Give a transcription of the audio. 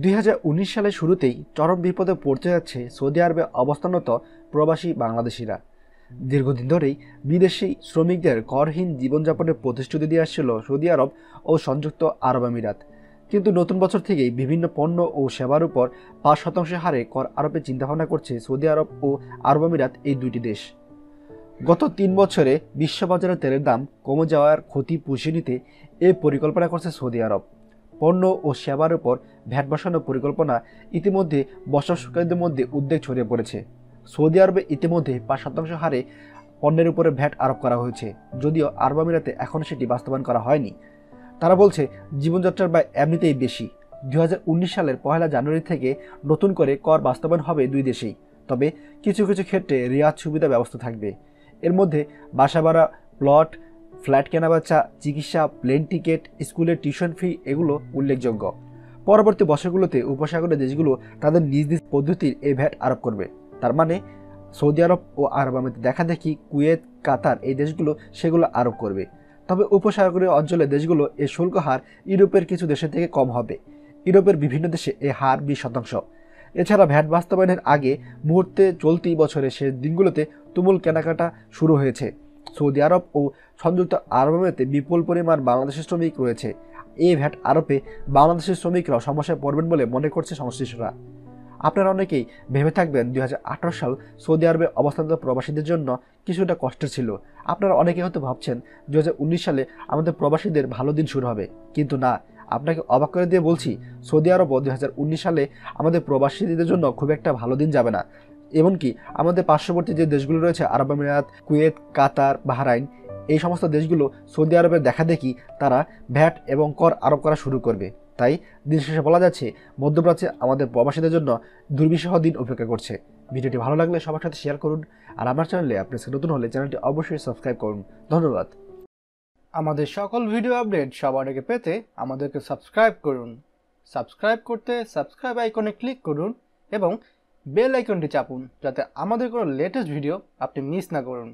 2019 সালের শুরুতেই চরম বিপদে পড়তে যাচ্ছে সৌদি আরবে অবস্থানরত প্রবাসী বাংলাদেশিরা। দীর্ঘদিন ধরেই বিদেশি শ্রমিকদের করহীন জীবনযাপনের প্রতিশ্রুতি দিয়ে আসছিল সৌদি আরব ও সংযুক্ত আরব আমিরাত। কিন্তু নতুন বছর থেকেই বিভিন্ন পণ্য ও সেবার উপর 5% হারে কর আরোপের চিন্তাভাবনা করছে সৌদি আরব ও আরব আমিরাত, এই দুইটি দেশ। গত 3 বছরে বিশ্ববাজারে তেলের দাম কমে যাওয়ার ক্ষতি পুষিয়ে নিতে এই পরিকল্পনা করছে সৌদি আরব। পণ্য ও সেবার উপর ভ্যাট বসানোর পরিকল্পনা ইতিমধ্যে বসবাসকারীদের মধ্যে উদ্বেগ ছড়িয়ে পড়েছে। সৌদি আরবে ইতিমধ্যে 5% হারে পণ্যের উপরে ভ্যাট আরোপ করা হয়েছে, যদিও আরব আমিরাতে এখনও সেটি বাস্তবায়ন করা হয়নি। তারা বলছে জীবনযাত্রার ব্যয় এমনিতেই বেশি। 2019 সালের 1 জানুয়ারি থেকে নতুন করে কর বাস্তবায়ন হবে দুই দেশেই, তবে কিছু কিছু ক্ষেত্রে রিয়াদ সুবিধা ব্যবস্থা থাকবে। এর মধ্যে বাসা ভাড়া, প্লট, ফ্ল্যাট কেনাবেচা, চিকিৎসা, প্লেন টিকিট, স্কুলের টিউশন ফি এগুলো উল্লেখযোগ্য। পরবর্তী বছরগুলোতে উপসাগরের দেশগুলো তাদের নিজ নিজ পদ্ধতির এই ভ্যাট আরোপ করবে। তার মানে সৌদি আরব ও আরব আমিরাতে দেখা দেখি কুয়েত, কাতার এই দেশগুলো সেগুলো আরোপ করবে। তবে উপসাগরীয় অঞ্চলের দেশগুলো এই শুল্ক হার ইউরোপের কিছু দেশের থেকে কম হবে। ইউরোপের বিভিন্ন দেশে এ হার 20%। এছাড়া ভ্যাট বাস্তবায়নের আগে মুহূর্তে চলতি বছরের শেষ দিনগুলোতে তুমুল কেনাকাটা শুরু হয়েছে। সৌদি আরব ও সংযুক্ত আরব আমিরাতে বিপুল পরিমাণ বাংলাদেশের শ্রমিক রয়েছে। এই ভ্যাট আরোপে বাংলাদেশের শ্রমিকরাও সমস্যায় পড়বেন বলে মনে করছে সংশ্লিষ্টরা। আপনারা অনেকেই ভেবে থাকবেন 2018 সাল সৌদি আরবে অবস্থানরত প্রবাসীদের জন্য কিছুটা কষ্টের ছিল। আপনারা অনেকে হয়তো ভাবছেন 2019 সালে আমাদের প্রবাসীদের ভালো দিন শুরু হবে, কিন্তু না, আপনাকে অবাক করে দিয়ে বলছি সৌদি আরবও 2019 সালে আমাদের প্রবাসীদের জন্য খুব একটা ভালো দিন যাবে না। এমনকি আমাদের পার্শ্ববর্তী যে দেশগুলো রয়েছে আরব আমিরাত, কুয়েত, কাতার, বাহরাইন, এই সমস্ত দেশগুলো সৌদি আরবের দেখা দেখি তারা ভ্যাট এবং কর আরোপ করা শুরু করবে। তাই দিন শেষে বলা যাচ্ছে মধ্যপ্রাচ্যে আমাদের প্রবাসীদের জন্য দুর্বিষহ দিন অপেক্ষা করছে। ভিডিওটি ভালো লাগলে সবার সাথে শেয়ার করুন, আর আমার চ্যানেলে আপনি নতুন হলে চ্যানেলটি অবশ্যই সাবস্ক্রাইব করুন। ধন্যবাদ। আমাদের সকল ভিডিও আপডেট সবার আগে পেতে আমাদেরকে সাবস্ক্রাইব করুন। সাবস্ক্রাইব করতে সাবস্ক্রাইব আইকনে ক্লিক করুন এবং বেল আইকনটি চাপুন, যাতে আমাদের কোনো লেটেস্ট ভিডিও আপনি মিস না করুন।